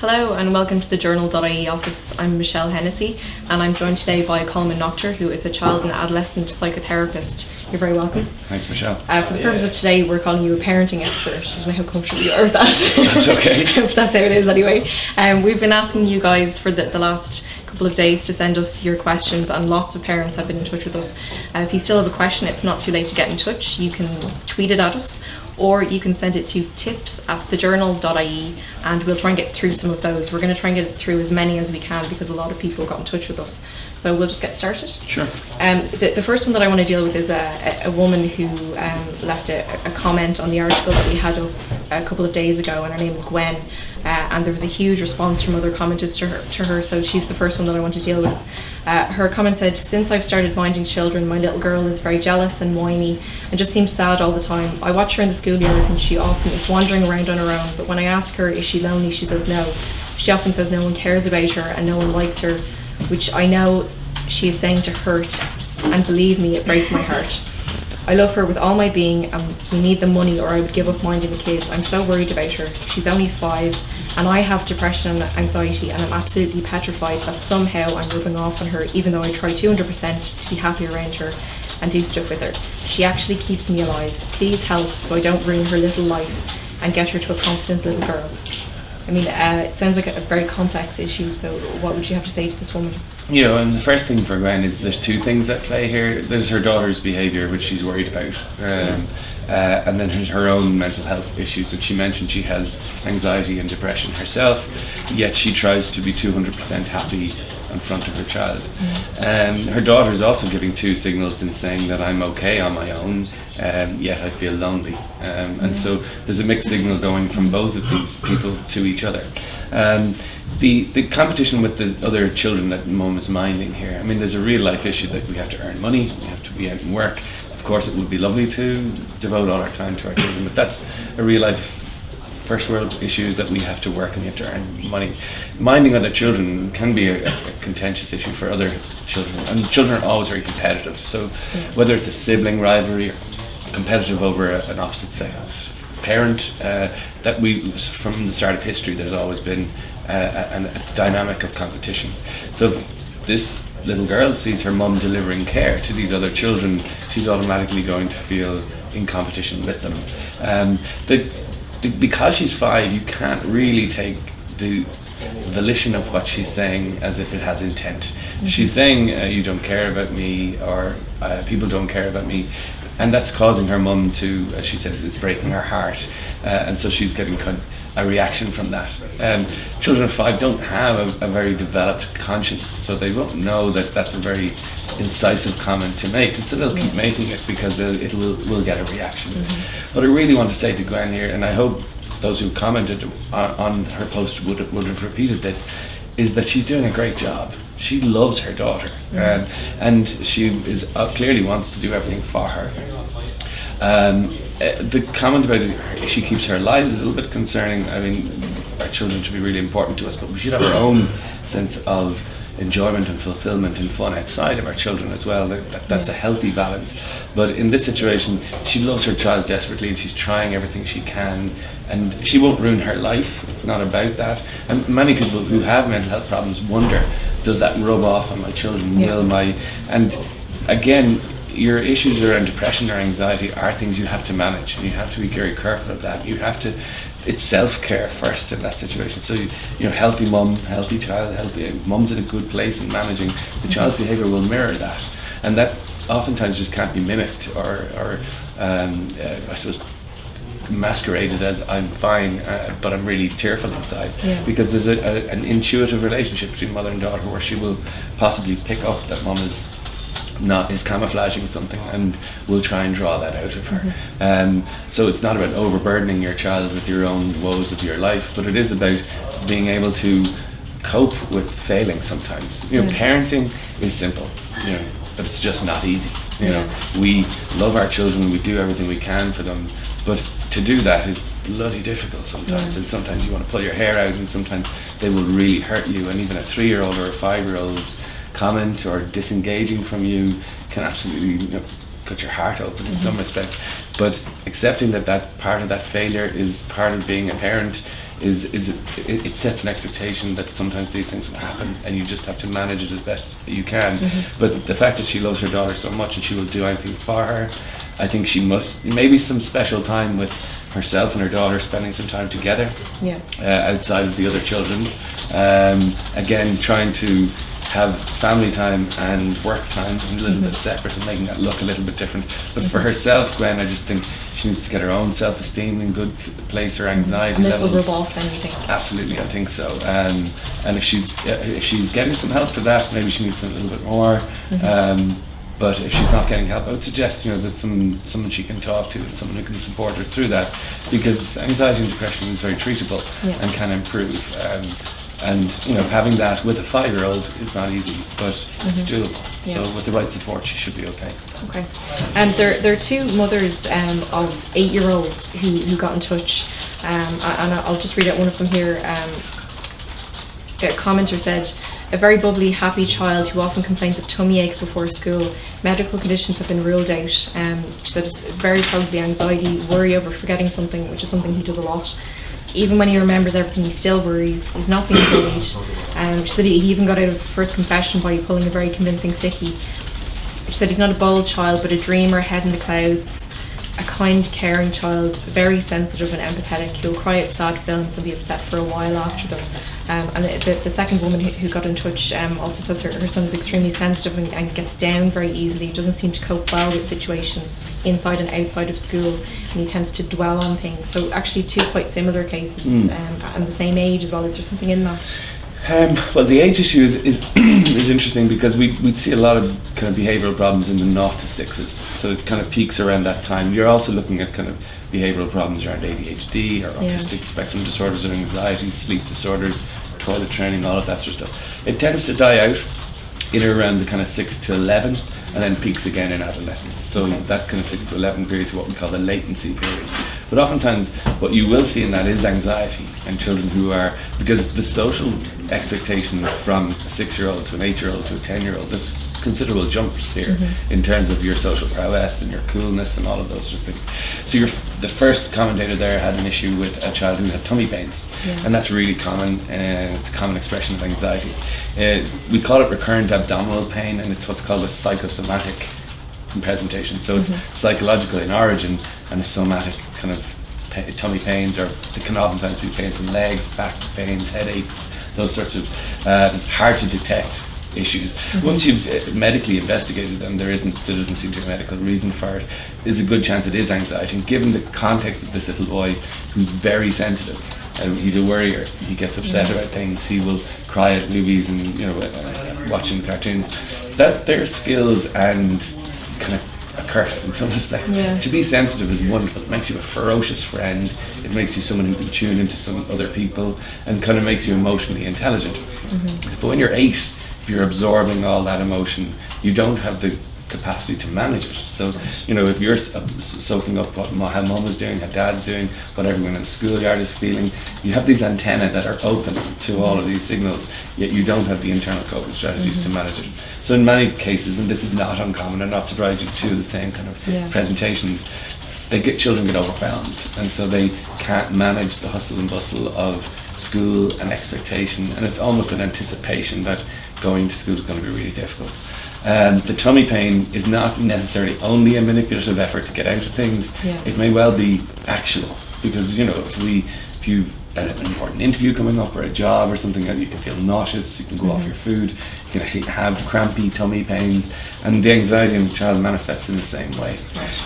Hello and welcome to the Journal.ie office. I'm Michelle Hennessy and I'm joined today by Colman Noctor, who is a child and adolescent psychotherapist. You're very welcome. Thanks, Michelle. For the purpose of today, we're calling you a parenting expert. I don't know how comfortable you are with that. That's okay. But that's how it is anyway. We've been asking you guys for the last couple of days to send us your questions, and lots of parents have been in touch with us. If you still have a question, it's not too late to get in touch. You can tweet it at us, or you can send it to tips@TheJournal.ie, and we'll try and get through some of those. We're going to try and get through as many as we can because a lot of people got in touch with us. So we'll just get started. Sure. The first one that I want to deal with is a woman who left a comment on the article that we had up a couple of days ago, and her name is Gwen. And there was a huge response from other commenters to her, so she's the first one that I want to deal with. Her comment said, "Since I've started minding children, my little girl is very jealous and whiny and just seems sad all the time. I watch her in the schoolyard and she often is wandering around on her own, but when I ask her, is she lonely, she says no. She often says no one cares about her and no one likes her, which I know she is saying to hurt, and believe me, it breaks my heart. I love her with all my being and we need the money or I would give up minding the kids. I'm so worried about her. She's only 5 and I have depression and anxiety and I'm absolutely petrified that somehow I'm rubbing off on her even though I try 200% to be happy around her and do stuff with her. She actually keeps me alive. Please help so I don't ruin her little life and get her to a confident little girl." I mean, it sounds like a very complex issue, so what would you have to say to this woman? You know, and the first thing for Gwen is there's two things at play here. There's her daughter's behaviour, which she's worried about, and then her own mental health issues. And she mentioned she has anxiety and depression herself, yet she tries to be 200% happy in front of her child. Her daughter is also giving two signals in saying that I'm okay on my own, yet I feel lonely. And so there's a mixed signal going from both of these people to each other. The competition with the other children that mum is minding here, I mean, there's a real life issue that we have to earn money, we have to be out and work. Of course it would be lovely to devote all our time to our children, but that's a real life first world issues that we have to work and we have to earn money. Minding other children can be a contentious issue for other children, and children are always very competitive, so whether it's a sibling rivalry or competitive over an opposite sex parent, that from the start of history there's always been a dynamic of competition. So if this little girl sees her mum delivering care to these other children, she's automatically going to feel in competition with them. Because she's 5, you can't really take the volition of what she's saying as if it has intent. She's saying you don't care about me, or people don't care about me, and that's causing her mum to, as she says, it's breaking her heart, and so she's getting a reaction from that. Children of 5 don't have a very developed conscience, so they won't know that that's a very incisive comment to make, and so they'll keep making it because it will get a reaction. What I really want to say to Gwen here, and I hope those who commented on her post would have repeated this, is that she's doing a great job. She loves her daughter, and she is clearly wants to do everything for her. The comment about she keeps her alive is a little bit concerning. I mean, our children should be really important to us, but we should have our own sense of enjoyment and fulfillment and fun outside of our children as well. That's a healthy balance. But in this situation, she loves her child desperately and she's trying everything she can, and she won't ruin her life. It's not about that. And many people who have mental health problems wonder, does that rub off on my children? And again, your issues around depression or anxiety are things you have to manage, and you have to be very careful of that. It's self-care first in that situation. So healthy mum, healthy child, healthy mum's in a good place in managing. The child's behaviour will mirror that, and that oftentimes just can't be mimicked or I suppose masqueraded as I'm fine, but I'm really tearful inside, because there's an intuitive relationship between mother and daughter where she will possibly pick up that mum is camouflaging something and will try and draw that out of her. So it's not about overburdening your child with your own woes of your life, but it is about being able to cope with failing sometimes. Parenting is simple, but it's just not easy. We love our children, we do everything we can for them, but to do that is bloody difficult sometimes, and sometimes you want to pull your hair out, and sometimes they will really hurt you, and even a 3-year-old or a 5-year-old's comment or disengaging from you can absolutely cut your heart open in some respects. But accepting that part of that failure is part of being a parent it sets an expectation that sometimes these things will happen, and you just have to manage it as best you can. But the fact that she loves her daughter so much and she will do anything for her, I think she must, maybe some special time with herself and her daughter, spending some time together outside of the other children. Again, trying to have family time and work time a little bit separate and making that look a little bit different. But for herself, Gwen, I just think she needs to get her own self-esteem in good place, her anxiety levels. And this will rub off then, you think? Absolutely, I think so. And if she's getting some help for that, maybe she needs a little bit more. But if she's not getting help, I would suggest that someone she can talk to and someone who can support her through that, because anxiety and depression is very treatable and can improve. And having that with a 5-year-old is not easy, but it's doable. So with the right support, she should be okay. Okay. And there are two mothers of 8-year-olds who got in touch, and I'll just read out one of them here. A commenter said, "A very bubbly, happy child who often complains of tummy ache before school. Medical conditions have been ruled out." She said it's very probably anxiety, worry over forgetting something, which is something he does a lot. Even when he remembers everything, he still worries. He's not being bullied. She said he even got out of first confession by pulling a very convincing sickie. She said he's not a bold child, but a dreamer, head in the clouds, a kind, caring child, very sensitive and empathetic. He'll cry at sad films and be upset for a while after them. And the second woman who got in touch also says her son is extremely sensitive and gets down very easily. He doesn't seem to cope well with situations inside and outside of school, and he tends to dwell on things. So actually two quite similar cases, and the same age as well. Is there something in that? Well, the age issue is is interesting, because we'd see a lot of kind of behavioural problems in the 0 to 6s, so it kind of peaks around that time. You're also looking at kind of behavioural problems around ADHD or autistic spectrum disorders or anxiety, sleep disorders, toilet training, all of that sort of stuff. It tends to die out in or around the kind of 6 to 11, and then peaks again in adolescence. So that kind of 6 to 11 period is what we call the latency period. But oftentimes what you will see in that is anxiety, and children who are, because the social expectation from a 6-year-old to an 8-year-old to a 10-year-old, there's considerable jumps here in terms of your social prowess and your coolness and all of those sorts of things. So the first commentator there had an issue with a child who had tummy pains, and that's really common. It's a common expression of anxiety. We call it recurrent abdominal pain, and it's what's called a psychosomatic presentation. So it's psychological in origin and a somatic kind of tummy pains, or it can oftentimes be pains in legs, back pains, headaches, those sorts of hard to detect issues. Once you've medically investigated them, there doesn't seem to be a medical reason for it. There's a good chance it is anxiety, and given the context of this little boy who's very sensitive, he's a worrier, he gets upset about things, he will cry at movies and watching cartoons, that their skills and kind of a curse in some respects. To be sensitive is wonderful. It makes you a ferocious friend. It makes you someone who can tune into some other people and kind of makes you emotionally intelligent. But when you're 8, if you're absorbing all that emotion, you don't have the capacity to manage it. So, if you're soaking up how mum is doing, how dad's doing, what everyone in the schoolyard is feeling, you have these antennae that are open to all of these signals, yet you don't have the internal coping strategies to manage it. So in many cases, and this is not uncommon, and not surprising to the same kind of presentations, children get overwhelmed, and so they can't manage the hustle and bustle of school and expectation, and it's almost an anticipation that going to school is going to be really difficult. The tummy pain is not necessarily only a manipulative effort to get out of things. It may well be actual, because if you've an important interview coming up or a job or something, you can feel nauseous, you can go off your food, you can actually have crampy tummy pains, and the anxiety in the child manifests in the same way.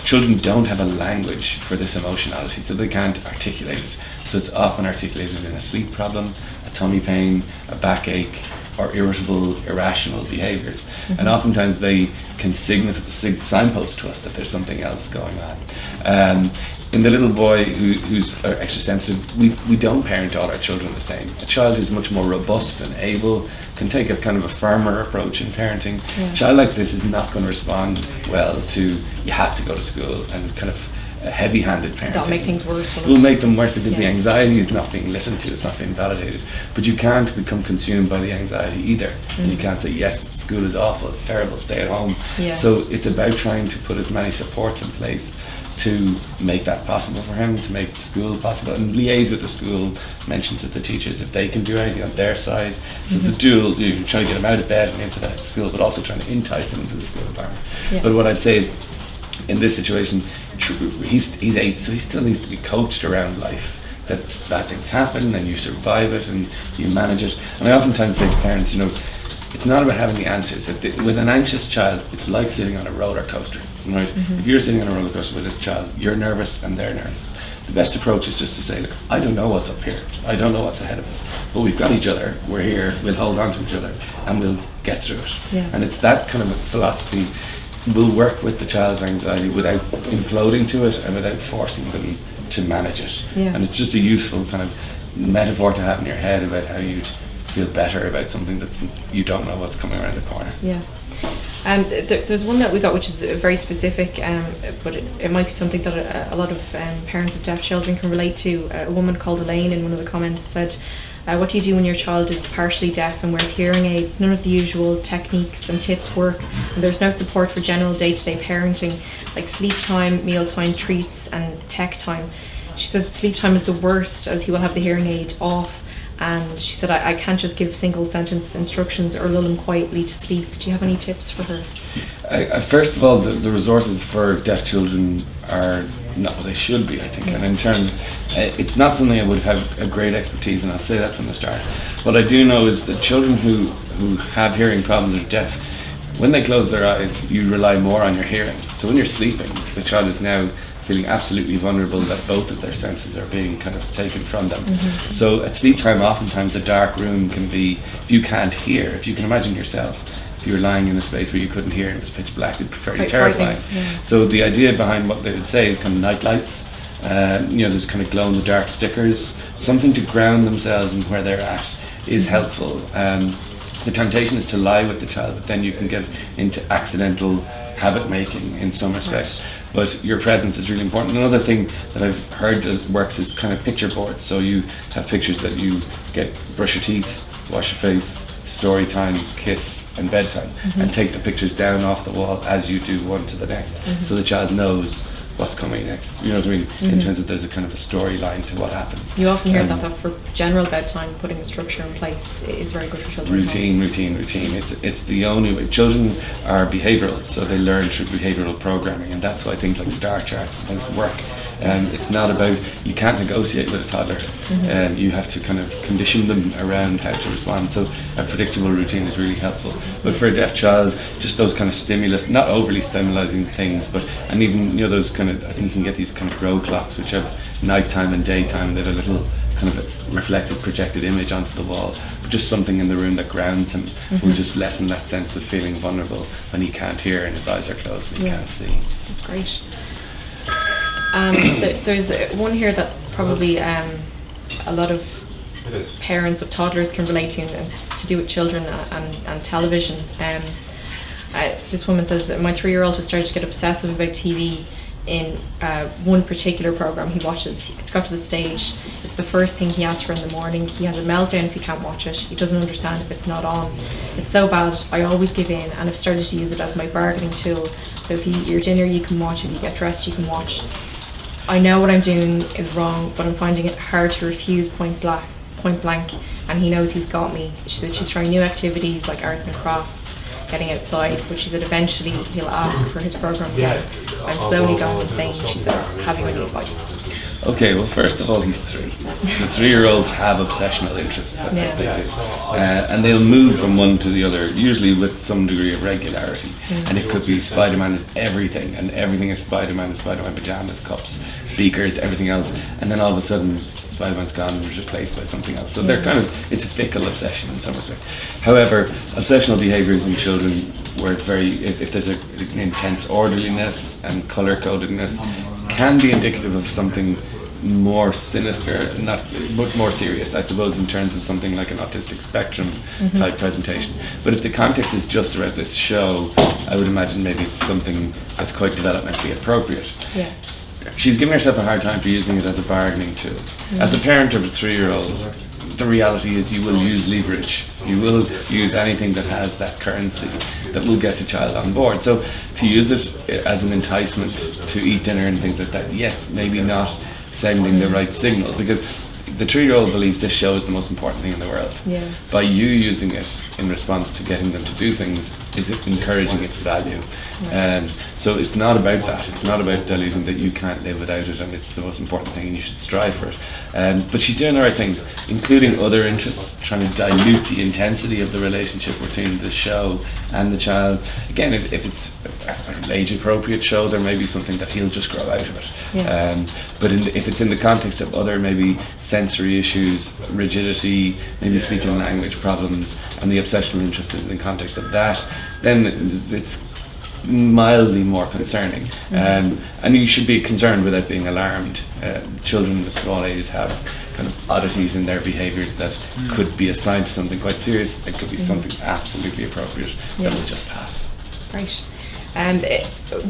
Children don't have a language for this emotionality, so they can't articulate it. So it's often articulated in a sleep problem, a tummy pain, a backache, or irritable, irrational behaviours. And oftentimes they can signpost to us that there's something else going on. In the little boy who's extra sensitive, we don't parent all our children the same. A child who's much more robust and able can take a kind of a firmer approach in parenting. A child like this is not going to respond well to, you have to go to school, and kind of a heavy-handed parenting. That'll make things worse. It will make them worse, because the anxiety is not being listened to, it's not being validated. But you can't become consumed by the anxiety either. And you can't say, yes, school is awful, it's terrible, stay at home. So it's about trying to put as many supports in place to make that possible for him, to make school possible, and liaise with the school, mention to the teachers if they can do anything on their side. So it's a dual, you're trying to get him out of bed and into that school, but also trying to entice him into the school environment. Yeah. But what I'd say is, in this situation, he's 8, so he still needs to be coached around life, that bad things happen and you survive it and you manage it. And I oftentimes say to parents, it's not about having the answers. With an anxious child, it's like sitting on a roller coaster, right? If you're sitting on a roller coaster with a child, you're nervous and they're nervous. The best approach is just to say, look, I don't know what's up here. I don't know what's ahead of us. But we've got each other. We're here. We'll hold on to each other and we'll get through it. Yeah. And it's that kind of a philosophy. We'll work with the child's anxiety without imploding to it and without forcing them to manage it. Yeah. And it's just a useful kind of metaphor to have in your head about how you'd feel better about something that's you don't know what's coming around the corner. Yeah. There's one that we got which is very specific, but it might be something that a lot of parents of deaf children can relate to. A woman called Elaine in one of the comments said, what do you do when your child is partially deaf and wears hearing aids? None of the usual techniques and tips work, and there's no support for general day-to-day parenting like sleep time, meal time, treats and tech time. She says sleep time is the worst as he will have the hearing aid off. And she said, I can't just give single sentence instructions or lull him quietly to sleep. Do you have any tips for her? First of all, the resources for deaf children are not what they should be, I think. And in terms, it's not something I would have a great expertise in. I'll say that from the start. What I do know is that children who have hearing problems or deaf, when they close their eyes, you rely more on your hearing. So when you're sleeping, the child is now feeling absolutely vulnerable that both of their senses are being kind of taken from them. So at sleep time, oftentimes a dark room can be, if you can't hear, if you can imagine yourself, if you were lying in a space where you couldn't hear and it was pitch black, it'd be very terrifying. Yeah. So the idea behind what they would say is kind of night lights. There's kind of glow in the dark stickers, something to ground themselves in where they're at is helpful. The temptation is to lie with the child, but then you can get into accidental habit making in some respects. But your presence is really important. Another thing that I've heard that works is kind of picture boards. So you have pictures that you get, brush your teeth, wash your face, story time, kiss and bedtime, and take the pictures down off the wall as you do one to the next. So the child knows what's coming next. You know what I mean? In terms of there's a kind of a storyline to what happens. You often hear that for general bedtime, putting a structure in place is very good for children. Routine. It's the only way. Children are behavioural, so they learn through behavioural programming, and that's why things like star charts and things work. It's not about, you can't negotiate with a toddler. You have to kind of condition them around how to respond. So a predictable routine is really helpful. But for a deaf child, just those kind of stimulus, not overly stimulating things, and even those kind of, I think you can get these kind of grow clocks which have nighttime and daytime. They have a little kind of a reflected, projected image onto the wall. But just something in the room that grounds him will just lessen that sense of feeling vulnerable when he can't hear and his eyes are closed and he can't see. That's great. There's one here that probably a lot of parents of toddlers can relate to, and it's to do with children and television. This woman says that my 3-year-old has started to get obsessive about TV in one particular program he watches. It's got to the stage, it's the first thing he asks for in the morning. He has a meltdown if he can't watch it. He doesn't understand if it's not on. It's so bad, I always give in, and I've started to use it as my bargaining tool. So if you eat your dinner, you can watch. If you get dressed, you can watch. I know what I'm doing is wrong, but I'm finding it hard to refuse point blank, and he knows he's got me. She said she's trying new activities like arts and crafts, getting outside, but she said eventually he'll ask for his program again. I'm slowly going insane, she says. Have you any advice? Okay, well, first of all, he's 3. So 3-year-olds have obsessional interests. That's what they do. And they'll move from one to the other, usually with some degree of regularity. And it could be Spider-Man is everything, and everything is Spider-Man pajamas, cups, speakers, everything else. And then all of a sudden, Spider-Man's gone and was replaced by something else. So they're kind of, it's a fickle obsession in some respects. However, obsessional behaviours in children work very, if there's an intense orderliness and colour-codedness, can be indicative of something more sinister, but more serious, I suppose, in terms of something like an autistic spectrum type presentation. But if the context is just around this show, I would imagine maybe it's something that's quite developmentally appropriate. Yeah. She's giving herself a hard time for using it as a bargaining tool. As a parent of a 3-year-old, the reality is you will use leverage. You will use anything that has that currency that will get the child on board. So to use it as an enticement to eat dinner and things like that, yes, maybe not sending the right signal, because the 3-year-old believes this show is the most important thing in the world. Yeah. By you using it in response to getting them to do things, is it encouraging its value? Right. So it's not about that. It's not about diluting that you can't live without it and it's the most important thing and you should strive for it. But she's doing the right things, including other interests, trying to dilute the intensity of the relationship between the show and the child. Again, if it's an age-appropriate show, there may be something that he'll just grow out of it. Yeah. But if it's in the context of other maybe sensory issues, rigidity, maybe speech and language problems, and the obsessional interest in the context of that, then it's mildly more concerning. And you should be concerned without being alarmed. Children at small ages have kind of oddities in their behaviours that could be assigned to something quite serious. It could be something absolutely appropriate that will just pass. Right.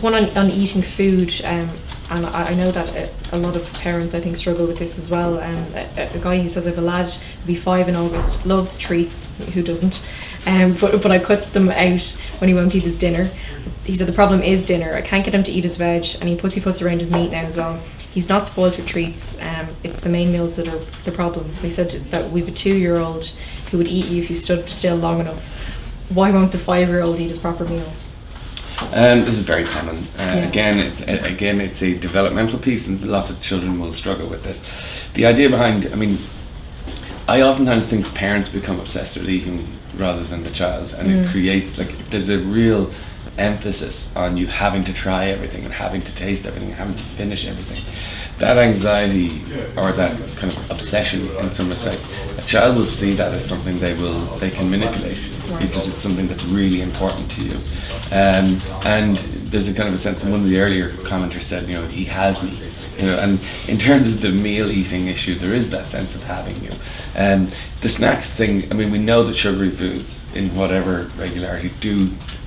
One on eating food, and I know that a lot of parents, I think, struggle with this as well. A guy who says, I have a lad, he'll be 5 in August, loves treats, who doesn't? But I cut them out when he won't eat his dinner. He said the problem is dinner. I can't get him to eat his veg, and he pussyfoots around his meat now as well. He's not spoiled with treats. It's the main meals that are the problem. He said that we have a 2-year-old who would eat you if you stood still long enough. Why won't the 5-year-old eat his proper meals? This is very common. Again, it's a developmental piece, and lots of children will struggle with this. The idea behind, I oftentimes think parents become obsessed with eating rather than the child, and it creates, like, if there's a real emphasis on you having to try everything and having to taste everything and having to finish everything, that anxiety or that kind of obsession in some respects, a child will see that as something they can manipulate because it's something that's really important to you. And there's a kind of a sense, and one of the earlier commenters said, he has me. And in terms of the meal eating issue, there is that sense of having you. The snacks thing, we know that sugary foods in whatever regularity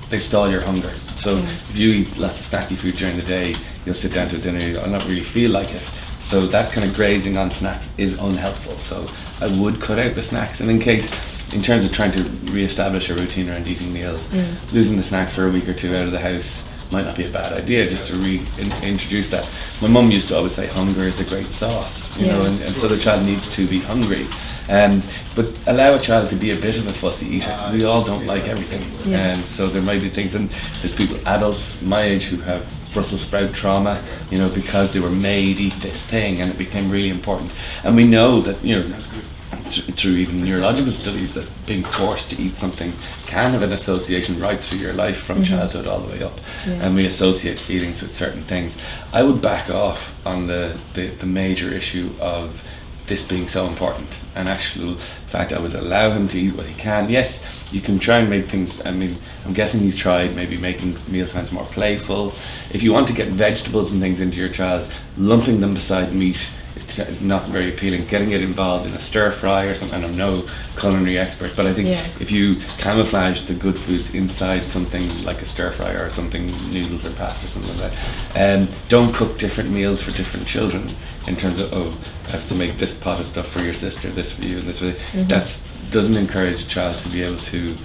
they stall your hunger. So if you eat lots of snacky food during the day, you'll sit down to dinner, you'll not really feel like it. So that kind of grazing on snacks is unhelpful. So I would cut out the snacks. And in terms of trying to re-establish a routine around eating meals, losing the snacks for a week or two out of the house might not be a bad idea, just to reintroduce that. My mum used to always say hunger is a great sauce, and so the child needs to be hungry. But allow a child to be a bit of a fussy eater. We all don't like everything, and so there might be things, and there's people, adults my age, who have Brussels sprout trauma, because they were made eat this thing and it became really important. And we know that, through even neurological studies, that being forced to eat something can have an association right through your life from childhood all the way up, and we associate feelings with certain things. I would back off on the major issue of this being so important, and actual fact I would allow him to eat what he can. Yes, you can try and make things, I'm guessing he's tried maybe making mealtimes more playful. If you want to get vegetables and things into your child, lumping them beside meat is not very appealing. Getting it involved in a stir fry or something, I'm no culinary expert, but I think if you camouflage the good foods inside something like a stir fry or something, noodles or pasta or something like that, don't cook different meals for different children in terms of, I have to make this pot of stuff for your sister, this for you, and this for you. That doesn't encourage a child to be able to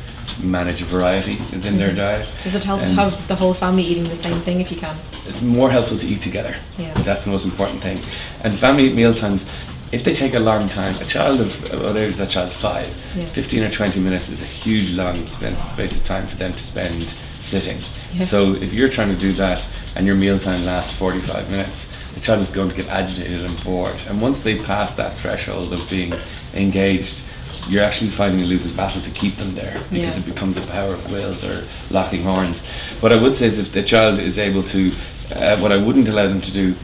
manage a variety within their diet. Does it help to have the whole family eating the same thing if you can? It's more helpful to eat together. That's the most important thing. And family meal times, if they take a long time, a child of what age that child's 5, 15 or 20 minutes is a huge long space of time for them to spend sitting. So if you're trying to do that and your meal time lasts 45 minutes, the child is going to get agitated and bored. And once they pass that threshold of being engaged, you're actually fighting a losing battle to keep them there, because it becomes a power of wills or locking horns. What I would say is, if the child is able to, what I wouldn't allow them to do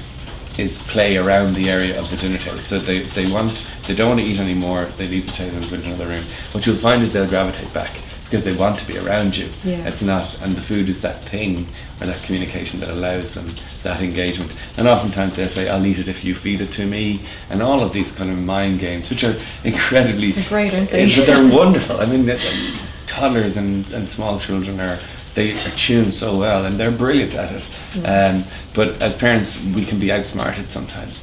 is play around the area of the dinner table. So they don't want to eat anymore, they leave the table and go into another room. What you'll find is they'll gravitate back because they want to be around you. It's not, and the food is that thing or that communication that allows them that engagement. And oftentimes they'll say, I'll eat it if you feed it to me, and all of these kind of mind games, which are incredibly, they're great, aren't they? But they're wonderful. Toddlers and small children are tuned so well, and they're brilliant at it. But as parents, we can be outsmarted sometimes.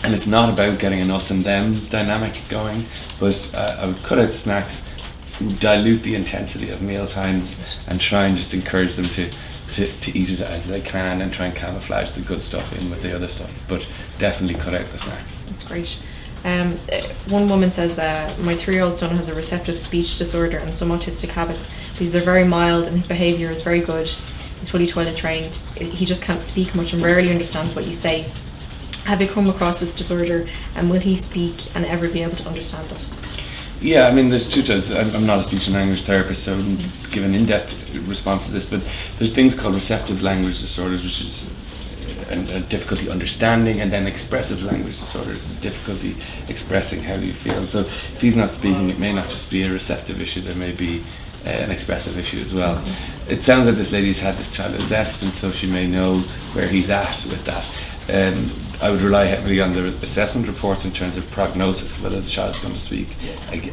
And it's not about getting an us and them dynamic going, but I would cut out the snacks, dilute the intensity of meal times, and try and just encourage them to eat it as they can, and try and camouflage the good stuff in with the other stuff, but definitely cut out the snacks. That's great. One woman says, my 3-year-old son has a receptive speech disorder and some autistic habits. These are very mild and his behaviour is very good. He's fully toilet trained. He just can't speak much and rarely understands what you say. Have you come across this disorder, and will he speak and ever be able to understand us? Yeah, I mean, there's two types. I'm not a speech and language therapist, so I wouldn't give an in-depth response to this, but there's things called receptive language disorders, which is a difficulty understanding, and then expressive language disorders is difficulty expressing how you feel. So if he's not speaking, it may not just be a receptive issue, there may be an expressive issue as well. It sounds like this lady's had this child assessed, and so she may know where he's at with that. I would rely heavily on the assessment reports in terms of prognosis, whether the child's going to speak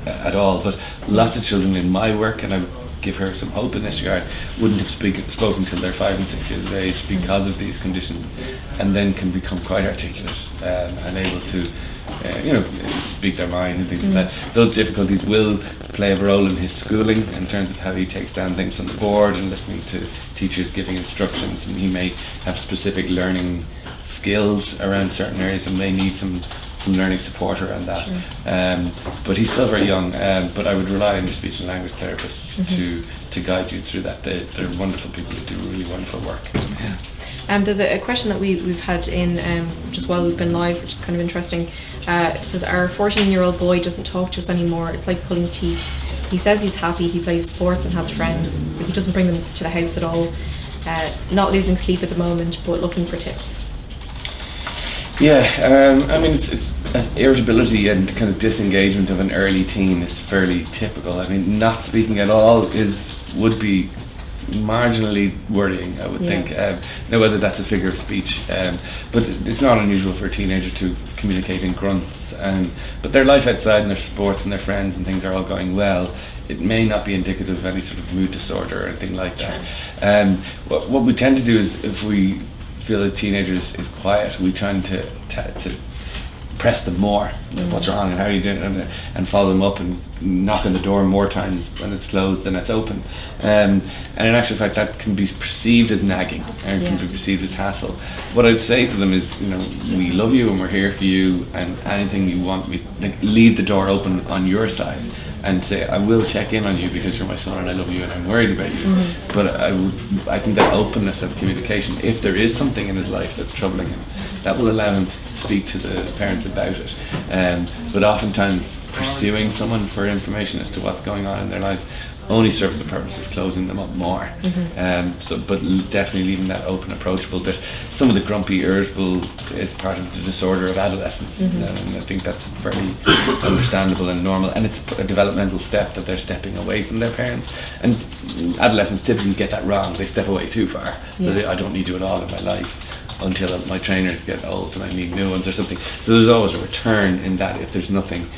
at all. But lots of children in my work, and I would give her some hope in this regard, wouldn't have spoken till they're 5 and 6 years of age because of these conditions, and then can become quite articulate and able to speak their mind and things like that. Those difficulties will play a role in his schooling in terms of how he takes down things on the board and listening to teachers giving instructions, and he may have specific learning skills around certain areas and may need some learning support around that. But he's still very young, but I would rely on your speech and language therapist to guide you through that. They're wonderful people who do really wonderful work. There's a question that we've had in just while we've been live, which is kind of interesting. It says, our 14-year-old boy doesn't talk to us anymore. It's like pulling teeth. He says he's happy, he plays sports and has friends, but he doesn't bring them to the house at all. Not losing sleep at the moment, but looking for tips. Yeah, I mean, it's irritability and kind of disengagement of an early teen is fairly typical. I mean, not speaking at all would be marginally worrying, I would think. Now, whether that's a figure of speech, but it's not unusual for a teenager to communicate in grunts. But their life outside and their sports and their friends and things are all going well. It may not be indicative of any sort of mood disorder or anything like that. What we tend to do is, if we feel a teenager is quiet, we try to press them more. What's wrong and how are you doing, and follow them up and knock on the door more times when it's closed than it's open. And in actual fact, that can be perceived as nagging, and can be perceived as hassle. What I'd say to them is, we love you and we're here for you, and anything you want, leave the door open on your side. And say, I will check in on you because you're my son and I love you and I'm worried about you. But I think that openness of communication, if there is something in his life that's troubling him, that will allow him to speak to the parents about it. But oftentimes pursuing someone for information as to what's going on in their life only serves the purpose of closing them up more. But definitely leaving that open, approachable bit. Some of the grumpy, irritable is part of the disorder of adolescence, and I think that's very understandable and normal, and it's a developmental step that they're stepping away from their parents. And adolescents typically get that wrong. They step away too far, so I don't need you at all in my life until my trainers get old and I need new ones or something. So there's always a return in that if there's nothing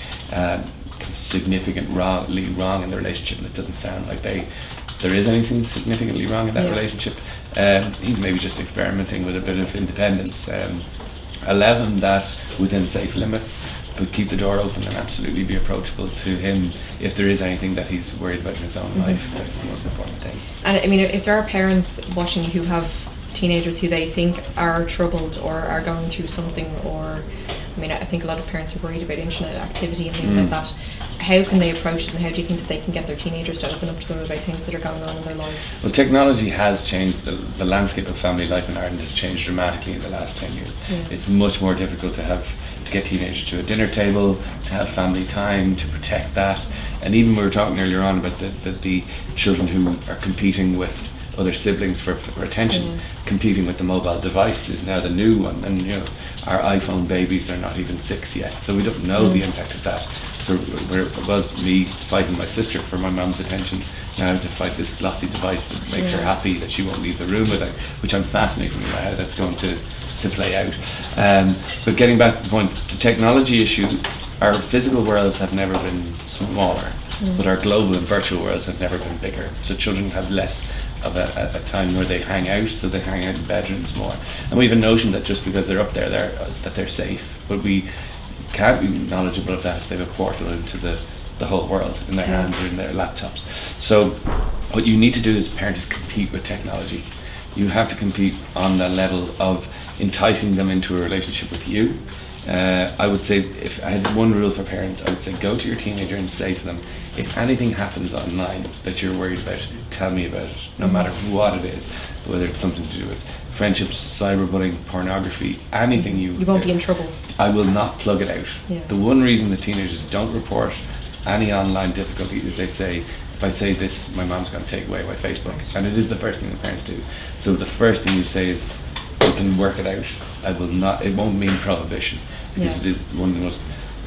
significantly wrong in the relationship, and it doesn't sound like there is anything significantly wrong in that relationship. He's maybe just experimenting with a bit of independence. Allow him that within safe limits, but keep the door open and absolutely be approachable to him if there is anything that he's worried about in his own life. That's the most important thing. And I mean, if there are parents watching who have teenagers who they think are troubled or are going through something, or I think a lot of parents are worried about internet activity and things like that. How can they approach it, and how do you think that they can get their teenagers to open up to them about things that are going on in their lives? Well, technology has changed. The landscape of family life in Ireland has changed dramatically in the last 10 years. It's much more difficult to get teenagers to a dinner table, to have family time, to protect that. And even we were talking earlier on about the children who are competing with other siblings for attention, competing with the mobile device is now the new one. And our iPhone babies are not even 6 yet, so we don't know the impact of that. So where it was me fighting my sister for my mum's attention, now to fight this glossy device that makes her happy that she won't leave the room without, which I'm fascinated by how that's going to play out. But getting back to the point, the technology issue, our physical worlds have never been smaller, but our global and virtual worlds have never been bigger. So children have less of a time where they hang out, so they hang out in bedrooms more. And we have a notion that just because they're up there, that they're safe, but we can't be knowledgeable of that if they have a portal into the whole world in their hands or in their laptops. So what you need to do as a parent is compete with technology. You have to compete on the level of enticing them into a relationship with you. I would say, if I had one rule for parents, I would say go to your teenager and say to them, if anything happens online that you're worried about, tell me about it, no matter what it is, whether it's something to do with friendships, cyberbullying, pornography, anything you won't be in trouble. I will not plug it out. Yeah. The one reason that teenagers don't report any online difficulty is they say, if I say this, my mom's going to take away my Facebook. And it is the first thing the parents do. So the first thing you say is, you can work it out. I will not, it won't mean prohibition, because it is one of the most,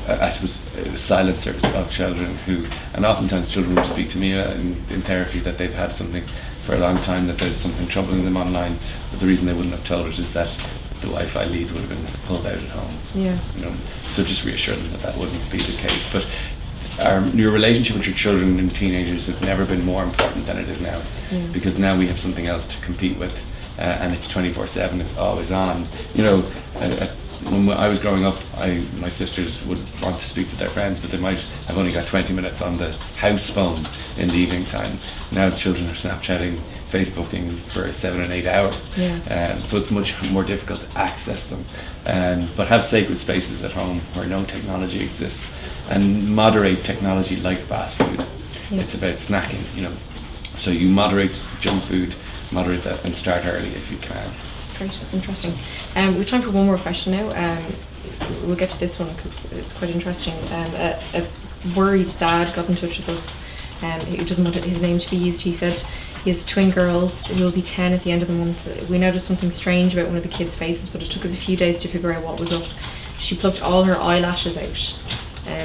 I suppose, silencers of children who, and oftentimes children will speak to me in therapy that they've had something for a long time, that there's something troubling them online, but the reason they wouldn't have told us is that the Wi-Fi lead would have been pulled out at home. Yeah. You know, so just reassure them that that wouldn't be the case. But your relationship with your children and teenagers have never been more important than it is now, because now we have something else to compete with, and it's 24/7. It's always on. You know, when I was growing up, my sisters would want to speak to their friends, but they might have only got 20 minutes on the house phone in the evening time. Now children are Snapchatting, Facebooking for 7 and 8 hours. So it's much more difficult to access them. But have sacred spaces at home where no technology exists, and moderate technology like fast food. It's about snacking, you know. So you moderate junk food, moderate that, and start early if you can. Great, interesting. We've time for one more question now. We'll get to this one because it's quite interesting. A worried dad got in touch with us, who doesn't want his name to be used. He said he has twin girls who will be 10 at the end of the month. We noticed something strange about one of the kids' faces, but it took us a few days to figure out what was up. She plucked all her eyelashes out.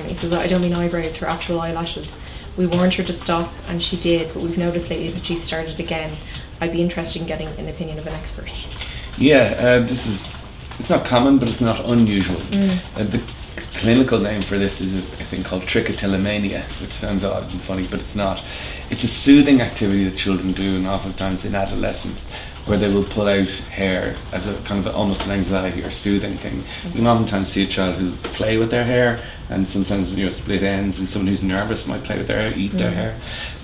He says, I don't mean eyebrows, her actual eyelashes. We warned her to stop and she did, but we've noticed lately that she started again. I'd be interested in getting an opinion of an expert. Yeah, it's not common, but it's not unusual. The clinical name for this is a thing called trichotillomania, which sounds odd and funny, but it's not. It's a soothing activity that children do, and oftentimes in adolescence, where they will pull out hair as a kind of almost an anxiety or soothing thing. You can oftentimes see a child who play with their hair, and sometimes split ends, and someone who's nervous might play with their hair, eat their hair.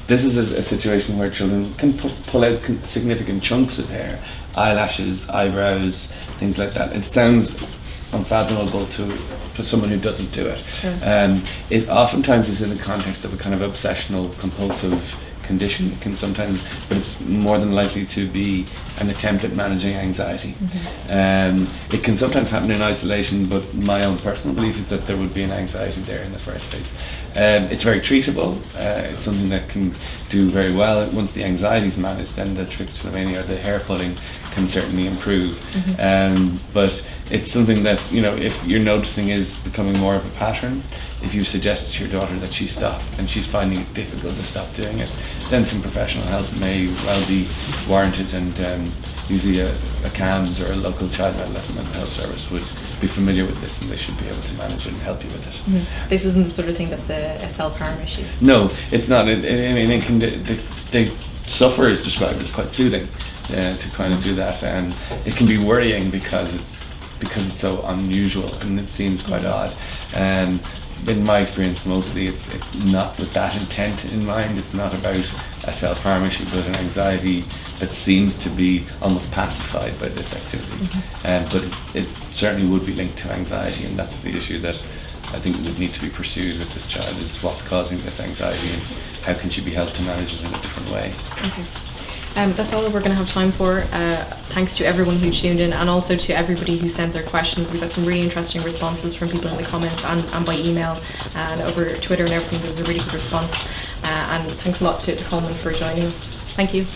This is a situation where children can pull out significant chunks of hair, eyelashes, eyebrows, things like that. It sounds unfathomable to someone who doesn't do it. It oftentimes is in the context of a kind of obsessional compulsive condition. It can sometimes, but it's more than likely to be an attempt at managing anxiety. It can sometimes happen in isolation, but my own personal belief is that there would be an anxiety there in the first place. It's very treatable. It's something that can do very well. Once the anxiety is managed, then the trichotillomania or the hair pulling can certainly improve. But it's something that, if you're noticing is becoming more of a pattern, if you've suggested to your daughter that she stop and she's finding it difficult to stop doing it, then some professional help may well be warranted, and usually a CAMS or a local child and adolescent mental health service would be familiar with this, and they should be able to manage it and help you with it. This isn't the sort of thing that's a self-harm issue? No, it's not. The sufferer is described as quite soothing to kind of do that, and it can be worrying because it's so unusual and it seems quite odd. In my experience, mostly it's not with that intent in mind. It's not about a self-harm issue, but an anxiety that seems to be almost pacified by this activity. But it certainly would be linked to anxiety, and that's the issue that I think would need to be pursued with this child, is what's causing this anxiety and how can she be helped to manage it in a different way. Okay. That's all that we're going to have time for. Thanks to everyone who tuned in, and also to everybody who sent their questions. We got some really interesting responses from people in the comments and by email and over Twitter and everything. There was a really good response. And thanks a lot to Colman for joining us. Thank you.